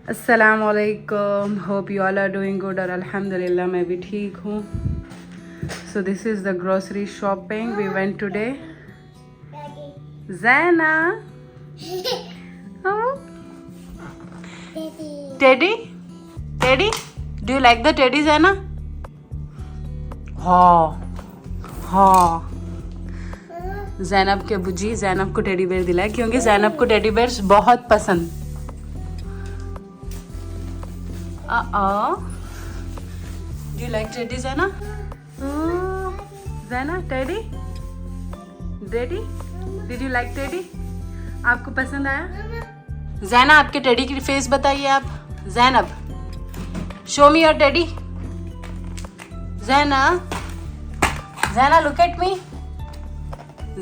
अस्सलामुअलैकुम, hope you all are doing good और अल्हम्दुलिल्लाह मैं भी ठीक हूँ. So this is the grocery shopping we went today. Zana, oh, Teddy, Teddy, do you like the Teddy, Zana? हाँ हाँ. जैनब के बुजी जैनब को टेडी बेयर दिलाया क्योंकि जैनब को टेडी बेयर्स बहुत पसंद. Do you like Teddy, Zana? Oh, Zana, Teddy? Teddy? Did you like Teddy? आपको पसंद आया? Zana, आपके टेडी की फेस बताइए आप. Zainab, show me your Teddy. Zana, Zana, look at me.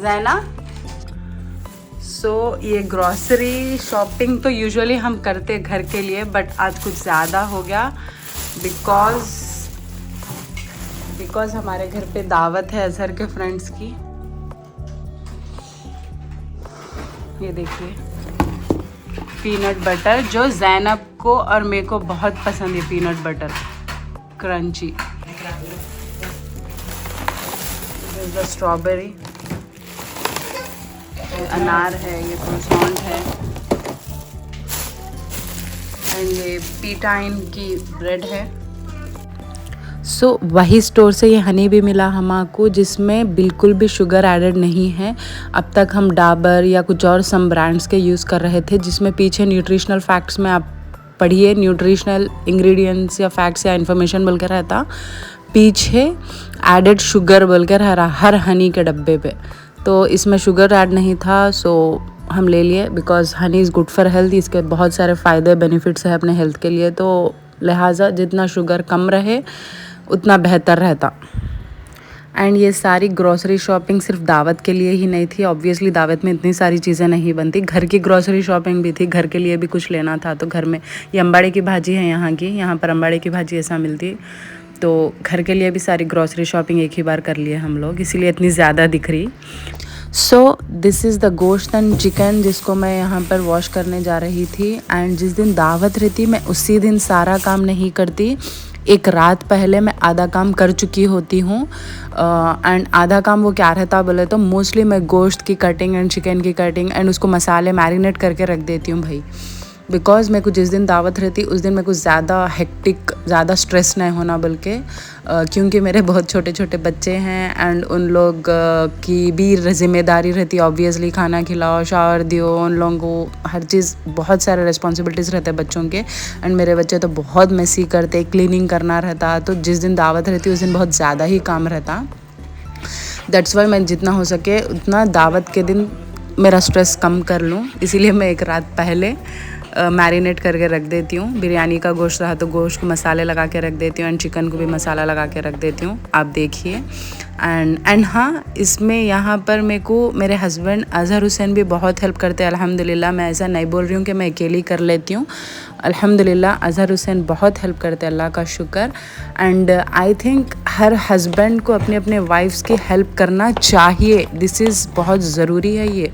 Zana. ये ग्रॉसरी शॉपिंग तो यूजुअली हम करते घर के लिए, बट आज कुछ ज़्यादा हो गया बिकॉज हमारे घर पे दावत है अजहर के फ्रेंड्स की. ये देखिए पीनट बटर जो जैनब को और मेरे को बहुत पसंद है. Peanut butter crunchy. स्ट्रॉबेरी, अनार है, ये क्रोसॉन्ट है, एंड ये पीटाइन की ब्रेड है. वही स्टोर से ये हनी भी मिला हमको जिसमें बिल्कुल भी शुगर एडेड नहीं है. अब तक हम डाबर या कुछ और सम ब्रांड्स के यूज़ कर रहे थे जिसमें पीछे न्यूट्रिशनल फैक्ट्स में आप पढ़िए न्यूट्रिशनल इंग्रेडिएंट्स या फैक्ट्स या इन्फॉर्मेशन बोल कर रहता, पीछे एडेड शुगर बोल कर रहा हर हनी के डब्बे पे. तो इसमें शुगर ऐड नहीं था, सो हम ले लिए because Honey is good for health. इसके बहुत सारे फ़ायदे बेनिफिट्स है अपने हेल्थ के लिए, तो लिहाजा जितना शुगर कम रहे उतना बेहतर रहता. एंड ये सारी ग्रॉसरी शॉपिंग सिर्फ दावत के लिए ही नहीं थी. ऑब्वियसली दावत में इतनी सारी चीज़ें नहीं बनती. घर की ग्रॉसरी शॉपिंग भी थी, घर के लिए भी कुछ लेना था. तो घर में ये अम्बाड़े की भाजी है यहाँ पर अम्बाड़े की भाजी ऐसा मिलती, तो घर के लिए भी सारी ग्रॉसरी शॉपिंग एक ही बार कर लिए हम लोग, इसीलिए इतनी ज़्यादा दिख रही. दिस इज़ द गोश्त एंड चिकन जिसको मैं यहाँ पर वॉश करने जा रही थी. एंड जिस दिन दावत रहती मैं उसी दिन सारा काम नहीं करती. एक रात पहले मैं आधा काम कर चुकी होती हूँ. एंड आधा काम वो क्या रहता बोले तो मोस्टली मैं गोश्त की कटिंग एंड चिकन की कटिंग एंड उसको मसाले मैरिनेट करके रख देती हूँ भाई. बिकॉज़ मेरे को जिस दिन दावत रहती उस दिन मेरे को ज़्यादा हेक्टिक ज़्यादा स्ट्रेस नहीं होना बल्कि क्योंकि मेरे बहुत छोटे छोटे बच्चे हैं एंड उन लोग की भी जिम्मेदारी रहती. ऑब्वियसली खाना खिलाओ, शावर दियो, उन लोगों को हर चीज़ बहुत सारे रिस्पॉन्सिबिलिटीज़ रहते हैं बच्चों के. एंड मेरे बच्चे तो बहुत मेसी करते, क्लीनिंग करना रहता. तो जिस दिन दावत रहती उस दिन बहुत ज़्यादा ही काम रहता. दैट्स वाई मैं जितना हो सके उतना दावत के दिन मेरा स्ट्रेस कम कर लूँ, इसीलिए मैं एक रात पहले मैरिनेट करके रख देती हूँ. बिरयानी का गोश्त रहा तो गोश्त को मसाले लगा के रख देती हूँ एंड चिकन को भी मसाला लगा के रख देती हूँ. आप देखिए. एंड हाँ, इसमें यहाँ पर मेरे को मेरे हस्बैंड अज़हर हुसैन भी बहुत हेल्प करते हैं अल्हम्दुलिल्लाह. मैं ऐसा नहीं बोल रही हूँ कि मैं अकेली कर लेती हूँ. अल्हम्दुलिल्लाह अज़हर हुसैन बहुत हेल्प करते हैं, अल्लाह का शुक्र. And I think her husband को अपने अपने वाइफ्स की हेल्प करना चाहिए. दिस इज़ बहुत ज़रूरी है. ये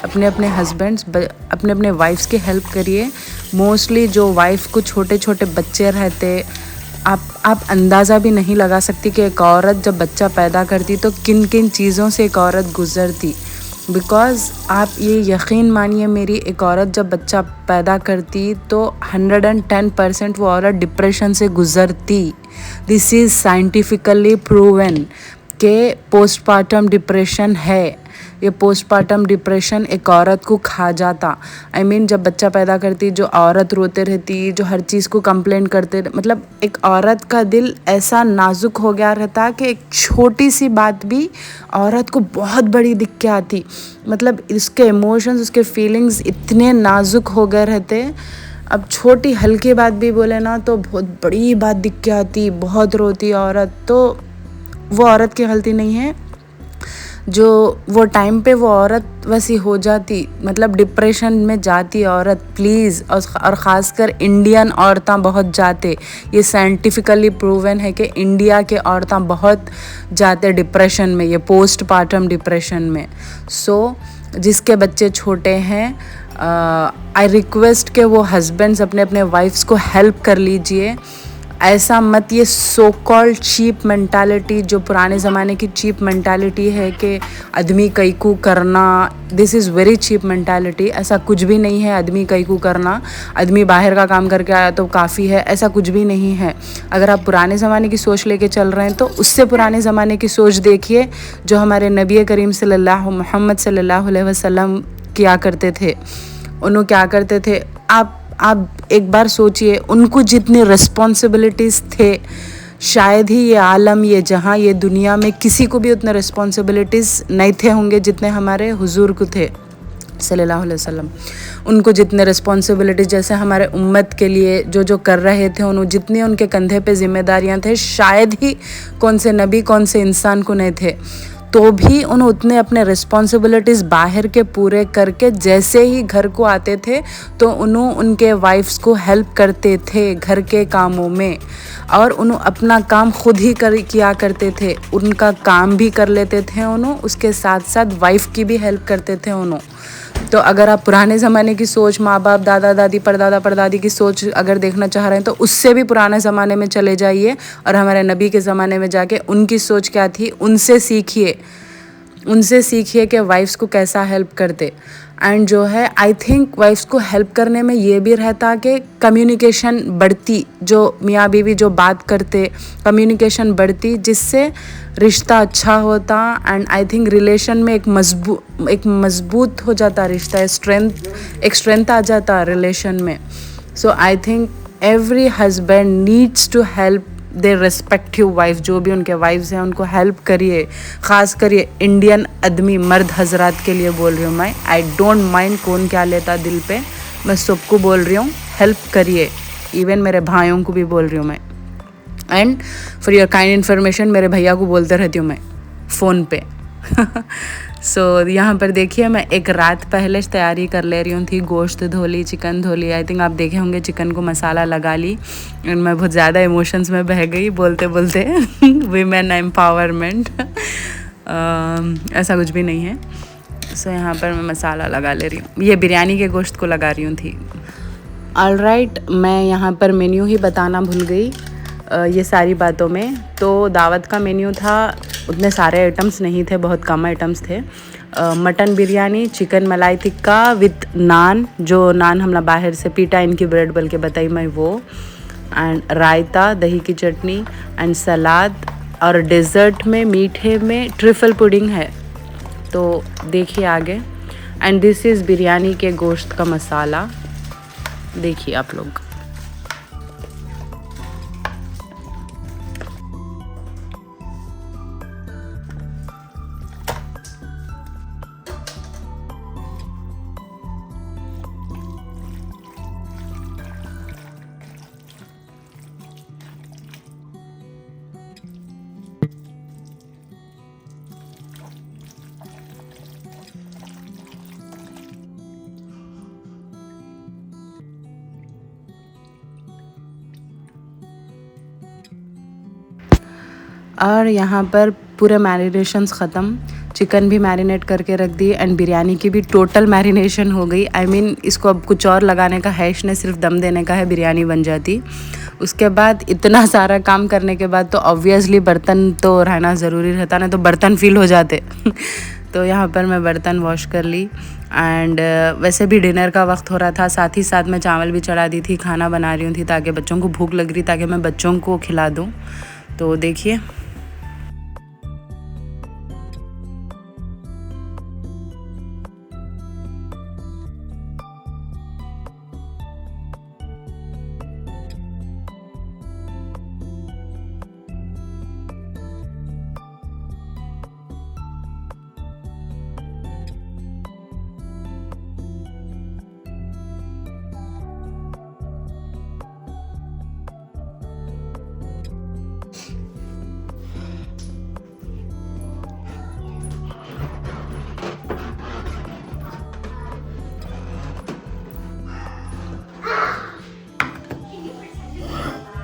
अपने अपने हस्बैंड्स अपने अपने वाइफ्स की हेल्प करिए. मोस्टली जो वाइफ को छोटे छोटे बच्चे रहते, आप अंदाज़ा भी नहीं लगा सकती कि एक औरत जब बच्चा पैदा करती तो किन किन चीज़ों से एक औरत गुज़रती. बिकॉज़ आप ये यकीन मानिए मेरी, एक औरत जब बच्चा पैदा करती तो 110% वो औरत डिप्रेशन से गुज़रती. दिस इज़ साइंटिफिकली प्रूवन कि पोस्टपार्टम डिप्रेशन है. ये पोस्टपार्टम डिप्रेशन एक औरत को खा जाता. आई मीन जब बच्चा पैदा करती जो औरत रोते रहती, जो हर चीज़ को कंप्लेन करते, मतलब एक औरत का दिल ऐसा नाजुक हो गया रहता कि एक छोटी सी बात भी औरत को बहुत बड़ी दिख के आती. मतलब इसके इमोशंस, उसके फीलिंग्स इतने नाजुक हो गए रहते. अब छोटी हल्की बात भी बोले ना तो बहुत बड़ी बात दिख के आती, बहुत रोती औरत. तो वो औरत की गलती नहीं है, जो वो टाइम पे वो औरत वैसी हो जाती, मतलब डिप्रेशन में जाती औरत. प्लीज़, और ख़ासकर इंडियन औरतें बहुत जाते. ये साइंटिफिकली प्रूवन है कि इंडिया के औरतें बहुत जाते डिप्रेशन में, ये पोस्टपार्टम डिप्रेशन में. जिसके बच्चे छोटे हैं आई रिक्वेस्ट के वो हस्बैंड्स अपने अपने वाइफ्स को हेल्प कर लीजिए। ऐसा मत, ये सो कॉल्ड चीप मेंटालिटी जो पुराने ज़माने की चीप मेंटालिटी है कि आदमी कैकू करना, this is very cheap mentality. ऐसा कुछ भी नहीं है आदमी कैकू करना, आदमी बाहर का काम करके आया तो काफ़ी है, ऐसा कुछ भी नहीं है। अगर आप पुराने ज़माने की सोच लेके चल रहे हैं तो उससे पुराने ज़माने की सोच देखिए जो हमारे नबी करीम मोहम्मद सल्लल्लाहु अलैहि वसल्लम किया करते थे। उन्होंने क्या करते थे, आप एक बार सोचिए, उनको जितनी रिस्पॉन्सिबिलिटीज़ थे, शायद ही ये आलम, ये जहाँ, ये दुनिया में किसी को भी उतने रिस्पॉन्सिबिलिटीज़ नहीं थे होंगे जितने हमारे हुजूर को थे सल्लल्लाहु अलैहि वसल्लम। उनको जितने रिस्पॉन्सिबिलिटीज़ जैसे हमारे उम्मत के लिए जो जो कर रहे थे, उन्होंने जितनी उनके कंधे पे जिम्मेदारियाँ थे, शायद ही कौन से नबी कौन से इंसान को नहीं थे। तो भी उन्होंने उतने अपने रिस्पॉन्सिबिलिटीज़ बाहर के पूरे करके जैसे ही घर को आते थे तो उन्होंने उनके वाइफ्स को हेल्प करते थे घर के कामों में, और उन्होंने अपना काम खुद ही किया करते थे। उनका काम भी कर लेते थे उन्होंने, उसके साथ साथ वाइफ की भी हेल्प करते थे उन्होंने। तो अगर आप पुराने ज़माने की सोच, माँ बाप, दादा दादी, परदादा परदादी की सोच अगर देखना चाह रहे हैं तो उससे भी पुराने ज़माने में चले जाइए और हमारे नबी के ज़माने में जाके उनकी सोच क्या थी उनसे सीखिए कि वाइफ्स को कैसा हेल्प करते। एंड जो है, आई थिंक वाइफ्स को हेल्प करने में ये भी रहता कि कम्युनिकेशन बढ़ती, जो मियाँ बीवी जो बात करते, कम्युनिकेशन बढ़ती, जिससे रिश्ता अच्छा होता। एंड आई थिंक रिलेशन में एक मजबूत हो जाता रिश्ता, एक स्ट्रेंथ आ जाता रिलेशन में। So I think every husband needs to help their respective wife, जो भी उनके वाइफ्स हैं उनको हेल्प करिए। ख़ास करिए इंडियन आदमी मर्द हजरात के लिए बोल रही हूँ मैं, आई डोंट माइंड कौन क्या लेता दिल पे, मैं सबको बोल रही हूँ हेल्प करिए, इवन मेरे भाइयों को भी बोल रही हूँ मैं। And for your kind information, मेरे भैया को बोलते रहती हूँ मैं फ़ोन पे। सो यहाँ पर देखिए, मैं एक रात पहले तैयारी कर ले रही हूँ थी, गोश्त धो ली, चिकन धो ली। आई थिंक आप देखे होंगे चिकन को मसाला लगा ली, एंड मैं बहुत ज़्यादा इमोशंस में बह गई बोलते बोलते। वीमेन एम्पावरमेंट, ऐसा कुछ भी नहीं है। सो यहाँ पर मैं मसाला लगा ले रही हूँ, ये बिरयानी के गोश्त को लगा रही हूँ थी। ऑलराइट, मैं यहाँ पर मेन्यू ही बताना भूल गई ये सारी बातों में। तो दावत का मेन्यू था, उतने सारे आइटम्स नहीं थे, बहुत कम आइटम्स थे। मटन बिरयानी, चिकन मलाई टिक्का विथ नान, जो नान हमला बाहर से पीटा इनकी ब्रेड बल के बताई मैं वो, एंड रायता, दही की चटनी एंड सलाद, और डेज़र्ट में मीठे में ट्रिफल पुडिंग है। तो देखिए आगे। एंड दिस इज़ बिरयानी के गोश्त का मसाला, देखिए आप लोग। और यहाँ पर पूरे मैरिनेशंस ख़त्म, चिकन भी मैरिनेट करके रख दी, एंड बिरयानी की भी टोटल मैरिनेशन हो गई। आई मीन इसको अब कुछ और लगाने का है नहीं, सिर्फ दम देने का है, बिरयानी बन जाती। उसके बाद इतना सारा काम करने के बाद तो ऑब्वियसली बर्तन तो रहना ज़रूरी रहता, ना तो बर्तन फील हो जाते। तो यहाँ पर मैं बर्तन वॉश कर ली। एंड वैसे भी डिनर का वक्त हो रहा था, साथ ही साथ मैं चावल भी चढ़ा दी थी, खाना बना रही थी ताकि बच्चों को भूख लग रही, ताकि मैं बच्चों को खिला दूँ। तो देखिए,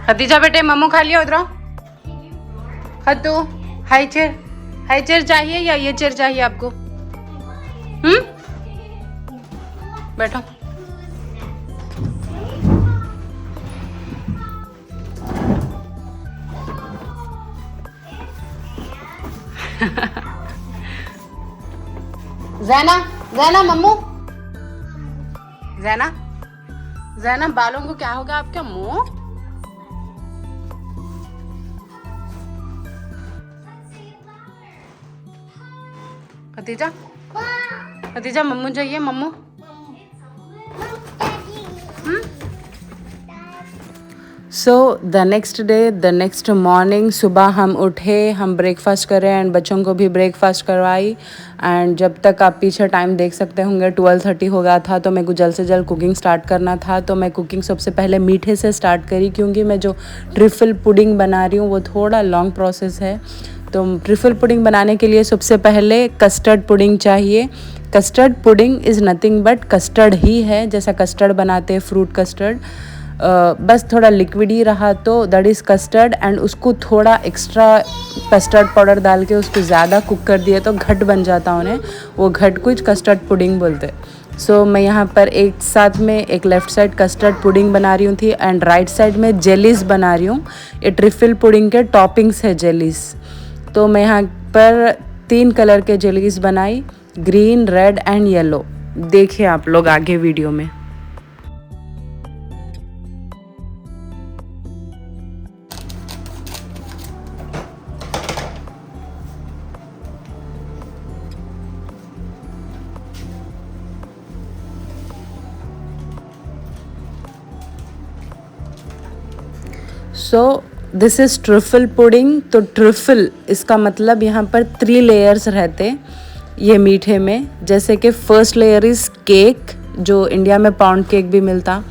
खदीजा बेटे मम्मू खा लिया उधर। खद्दू, हाई चेयर चाहिए या ये चेयर चाहिए आपको? बैठो। ज़ैना, ज़ैना मम्मू, ज़ैना, ज़ैना बालों को क्या होगा आपके मुंह? खतीजा, खतीजा मम्मू चाहिए मम्मू। So the next day, the next morning, सुबह हम उठे, हम ब्रेकफास्ट करें एंड बच्चों को भी ब्रेकफास्ट करवाई। एंड जब तक आप पीछे टाइम देख सकते होंगे 12:30 हो गया था, तो मेरे को जल्द से जल्द कुकिंग स्टार्ट करना था। तो मैं कुकिंग सबसे पहले मीठे से स्टार्ट करी, क्योंकि मैं जो ट्रिफल पुडिंग बना रही हूँ वो थोड़ा लॉन्ग प्रोसेस है। तो ट्रिफल पुडिंग बनाने के लिए सबसे पहले कस्टर्ड पुडिंग चाहिए। Custard pudding is nothing but custard ही है, जैसा कस्टर्ड बनाते हैं फ्रूट कस्टर्ड, बस थोड़ा लिक्विड ही रहा तो दैट इज़ कस्टर्ड। एंड उसको थोड़ा एक्स्ट्रा कस्टर्ड पाउडर डाल के उसको ज़्यादा कुक कर दिया तो घट बन जाता उन्हें, वो घट कुछ कस्टर्ड पुडिंग बोलते। सो मैं यहाँ पर एक साथ में एक लेफ़्ट साइड कस्टर्ड पुडिंग बना रही हूँ थी एंड राइट साइड में जेलीज़ बना रही हूँ। ये ट्रिफल पुडिंग के टॉपिंग्स है जेलीज़। तो मैं यहाँ पर 3 कलर के जेलीज़ बनाई, ग्रीन, रेड एंड येलो। देखिए आप लोग आगे वीडियो में। सो दिस इज़ ट्रिफल पुडिंग। तो ट्रिफल इसका मतलब यहाँ पर 3 लेयर्स रहते ये मीठे में। जैसे कि फर्स्ट लेयर इज़ केक, जो इंडिया में पाउंड केक भी मिलता,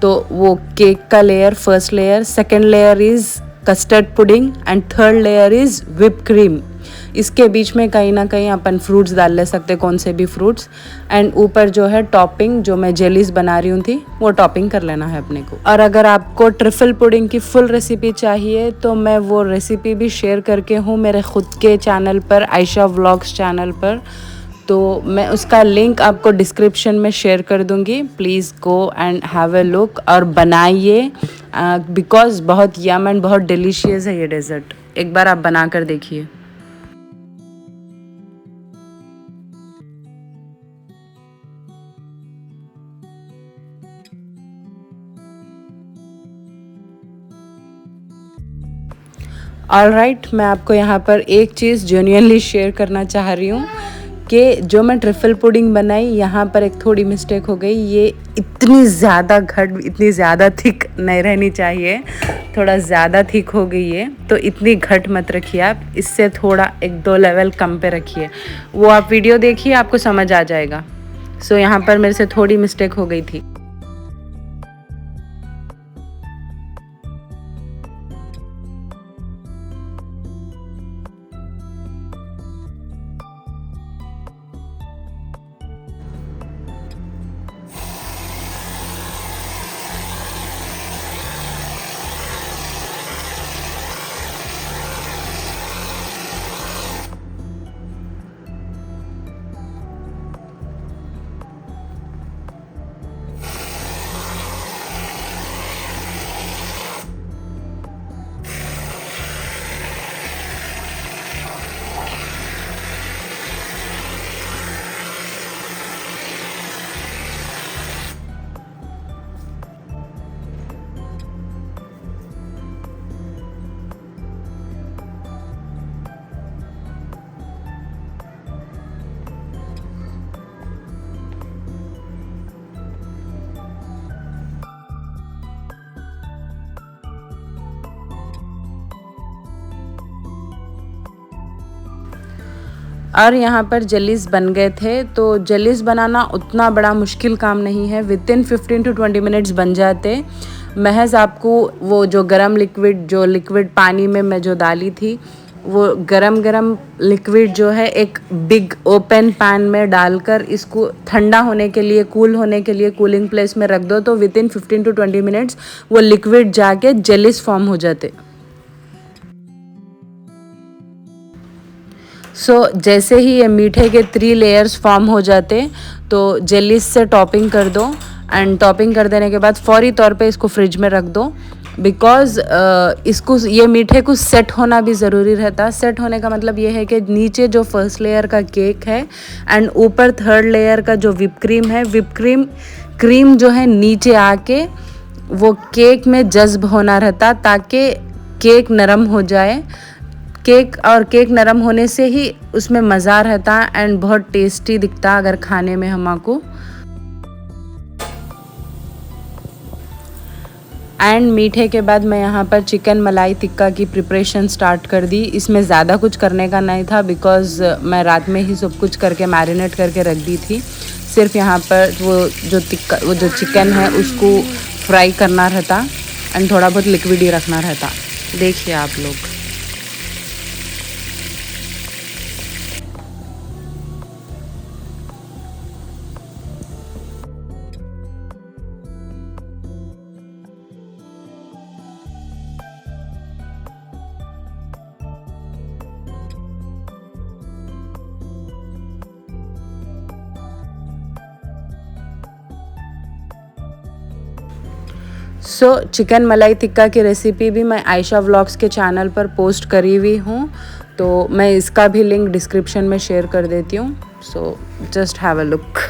तो वो केक का layer first layer. Second layer is custard pudding and third layer is whip cream. इसके बीच में कहीं ना कहीं अपन फ्रूट्स डाल ले सकते, कौन से भी फ्रूट्स। एंड ऊपर जो है टॉपिंग, जो मैं जेलीज बना रही हूँ थी, वो टॉपिंग कर लेना है अपने को। और अगर आपको ट्रिफल पुडिंग की फुल रेसिपी चाहिए तो मैं वो रेसिपी भी शेयर करके हूँ मेरे खुद के चैनल पर, आयशा व्लॉग्स चैनल पर। तो मैं उसका लिंक आपको डिस्क्रिप्शन में शेयर कर दूँगी, please go and have a look और बनाइए, बिकॉज़ बहुत यम एंड बहुत डिलीशियस है ये डेज़र्ट। एक बार आप बना कर देखिए। ऑलराइट, मैं आपको यहाँ पर एक चीज़ जेन्युइनली शेयर करना चाह रही हूँ कि जो मैं ट्रिफल पुडिंग बनाई, यहाँ पर एक थोड़ी मिस्टेक हो गई। ये इतनी ज़्यादा घट, इतनी ज़्यादा थिक नहीं रहनी चाहिए, थोड़ा ज़्यादा थिक हो गई है। तो इतनी घट मत रखिए आप, इससे थोड़ा 1-2 लेवल कम पे रखिए। वो आप वीडियो देखिए, आपको समझ आ जाएगा। सो यहाँ पर मेरे से थोड़ी मिस्टेक हो गई थी। और यहाँ पर जलीस बन गए थे। तो जलीस बनाना उतना बड़ा मुश्किल काम नहीं है, विदिन 15 to 20 मिनट्स बन जाते। महज आपको वो जो गरम लिक्विड पानी में मैं जो डाली थी, वो गरम लिक्विड जो है एक बिग ओपन पैन में डालकर इसको ठंडा होने के लिए, कूल होने के लिए कूलिंग प्लेस में रख दो। तो विदिन 15 to 20 मिनट्स वो लिक्विड जाके जेलीस फॉर्म हो जाते। जैसे ही ये मीठे के 3 लेयर्स फॉर्म हो जाते तो जेलीस से टॉपिंग कर दो एंड टॉपिंग कर देने के बाद फौरी तौर पे इसको फ्रिज में रख दो बिकॉज़ इसको ये मीठे को सेट होना भी ज़रूरी रहता। सेट होने का मतलब ये है कि नीचे जो फर्स्ट लेयर का केक है एंड ऊपर थर्ड लेयर का जो विप क्रीम है, विप क्रीम जो है नीचे आके वो केक में जज्ब होना रहता ताकि केक नरम हो जाए। केक नरम होने से ही उसमें मज़ा रहता एंड बहुत टेस्टी दिखता अगर खाने में हमको। एंड मीठे के बाद मैं यहाँ पर चिकन मलाई टिक्का की प्रिपरेशन स्टार्ट कर दी। इसमें ज़्यादा कुछ करने का नहीं था बिकॉज़ मैं रात में ही सब कुछ करके मैरिनेट करके रख दी थी। सिर्फ यहाँ पर वो जो चिकन है उसको फ्राई करना रहता एंड थोड़ा बहुत लिक्विड ही रखना रहता। देखिए आप लोग। चिकन मलाई टिक्का की रेसिपी भी मैं आयशा व्लॉग्स के चैनल पर पोस्ट करी हुई हूँ, तो मैं इसका भी लिंक डिस्क्रिप्शन में शेयर कर देती हूँ। So just have a look.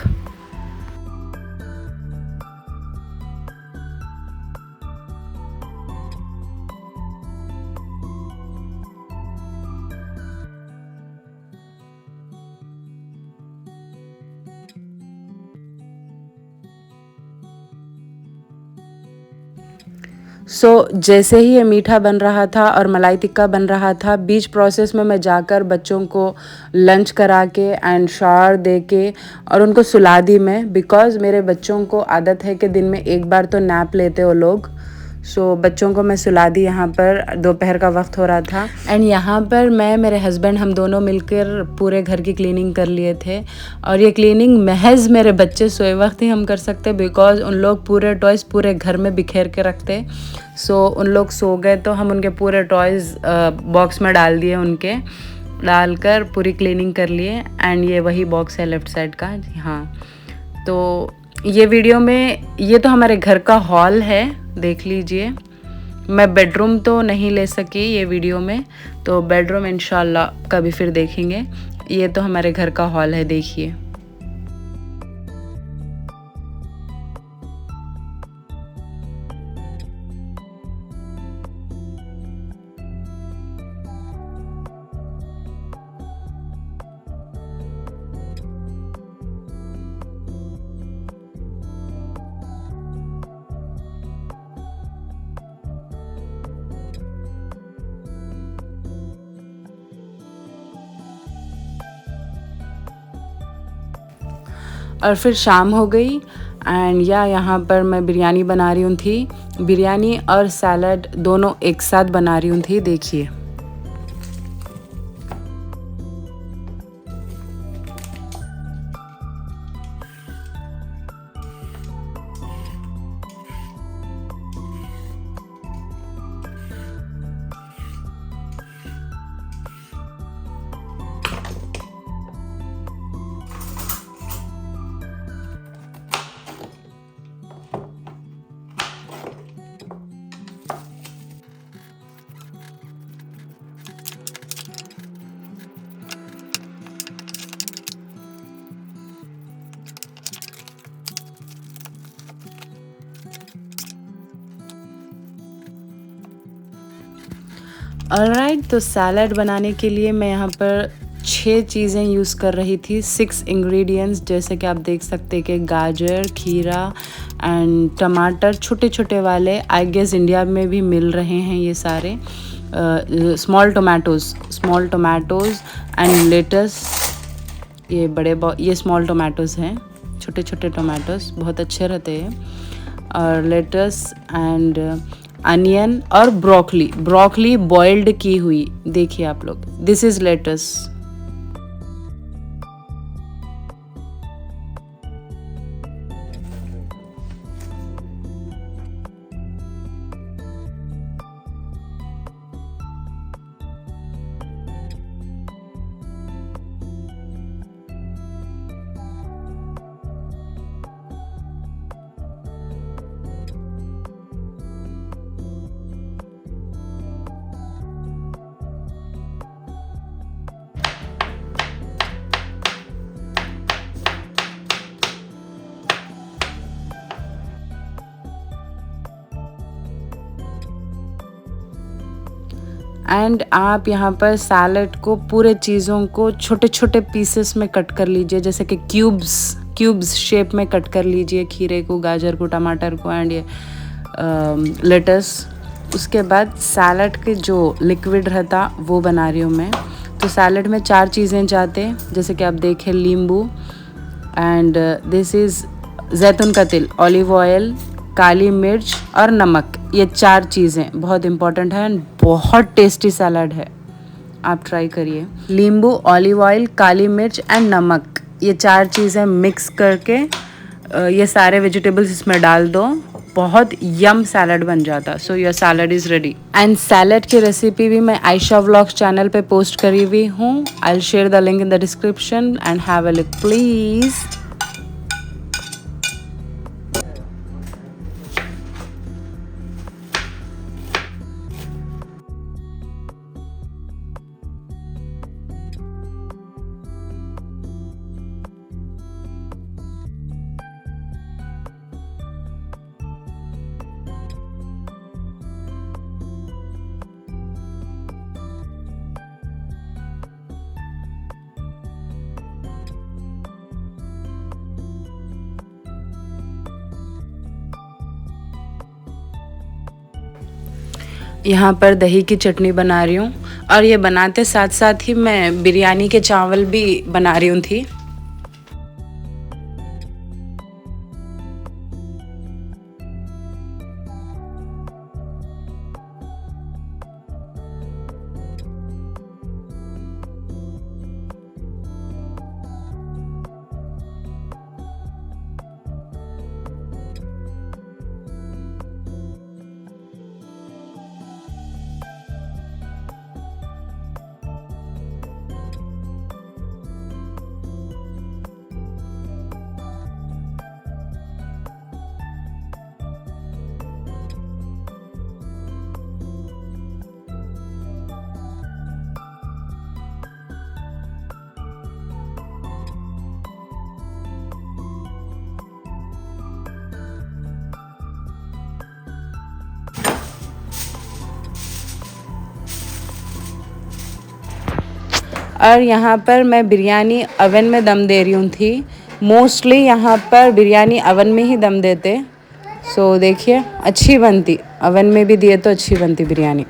जैसे ही ये मीठा बन रहा था और मलाई टिक्का बन रहा था, बीच प्रोसेस में मैं जाकर बच्चों को लंच करा के एंड शावर दे के और उनको सुला दी मैं बिकॉज़ मेरे बच्चों को आदत है कि दिन में एक बार तो नैप लेते वो लोग। बच्चों को मैं सुला दी। यहाँ पर दोपहर का वक्त हो रहा था एंड यहाँ पर मेरे हस्बैंड हम दोनों मिलकर पूरे घर की क्लीनिंग कर लिए थे और ये क्लीनिंग महज मेरे बच्चे सोए वक्त ही हम कर सकते बिकॉज़ उन लोग पूरे टॉयज़ पूरे घर में बिखेर के रखते। उन लोग सो गए तो हम उनके पूरे टॉयज़ बॉक्स में डाल दिए, उनके डालकर पूरी क्लीनिंग कर लिए एंड ये वही बॉक्स है लेफ़्ट साइड का। हाँ, तो ये वीडियो में ये तो हमारे घर का हॉल है, देख लीजिए। मैं बेडरूम तो नहीं ले सकी ये वीडियो में, तो बेडरूम इंशाल्लाह कभी फिर देखेंगे। ये तो हमारे घर का हॉल है, देखिए। और फिर शाम हो गई एंड यहाँ पर मैं बिरयानी बना रही थी। बिरयानी और सैलड दोनों एक साथ बना रही थी, देखिए। ऑलराइट, तो सैलड बनाने के लिए मैं यहाँ पर 6 चीज़ें यूज़ कर रही थी, 6 इंग्रेडिएंट्स, जैसे कि आप देख सकते हैं कि गाजर, खीरा एंड टमाटर छोटे छोटे वाले। आई गेस इंडिया में भी मिल रहे हैं ये सारे। Small tomatoes and lettuce. ये स्मॉल टोमेटोज़ हैं, छोटे छोटे टोमेटोज़ बहुत अच्छे रहते हैं। और लेटस एंड अनियन और ब्रोकली बॉइल्ड की हुई, देखिए आप लोग। This is latus. एंड आप यहाँ पर सैलड को पूरे चीज़ों को छोटे छोटे पीसेस में कट कर लीजिए, जैसे कि क्यूब्स शेप में कट कर लीजिए खीरे को, गाजर को, टमाटर को एंड ये लेटस। उसके बाद सैलड के जो लिक्विड रहता वो बना रही हूँ मैं। तो सैलड में 4 चीज़ें जाते, जैसे कि आप देखें, नींबू एंड दिस इज़ जैतून का तेल, ऑलिव ऑयल, काली मिर्च और नमक। ये 4 चीज़ें बहुत इंपॉर्टेंट है एंड बहुत टेस्टी सैलड है, आप ट्राई करिए। नींबू, ऑलिव ऑयल, काली मिर्च एंड नमक, ये 4 चीज़ें मिक्स करके ये सारे वेजिटेबल्स इसमें डाल दो, बहुत यम सैलड बन जाता। So your salad is ready. And salad की रेसिपी भी मैं आयशा व्लॉग्स चैनल पे पोस्ट करी हुई हूँ। I will share the link in the description and have a look please. यहाँ पर दही की चटनी बना रही हूँ और ये बनाते साथ साथ ही मैं बिरयानी के चावल भी बना रही हूँ थी। और यहाँ पर मैं बिरयानी अवन में दम दे रही हूँ थी। मोस्टली यहाँ पर बिरयानी अवन में ही दम देते। सो देखिए, अच्छी बनती, अवन में भी दिए तो अच्छी बनती बिरयानी।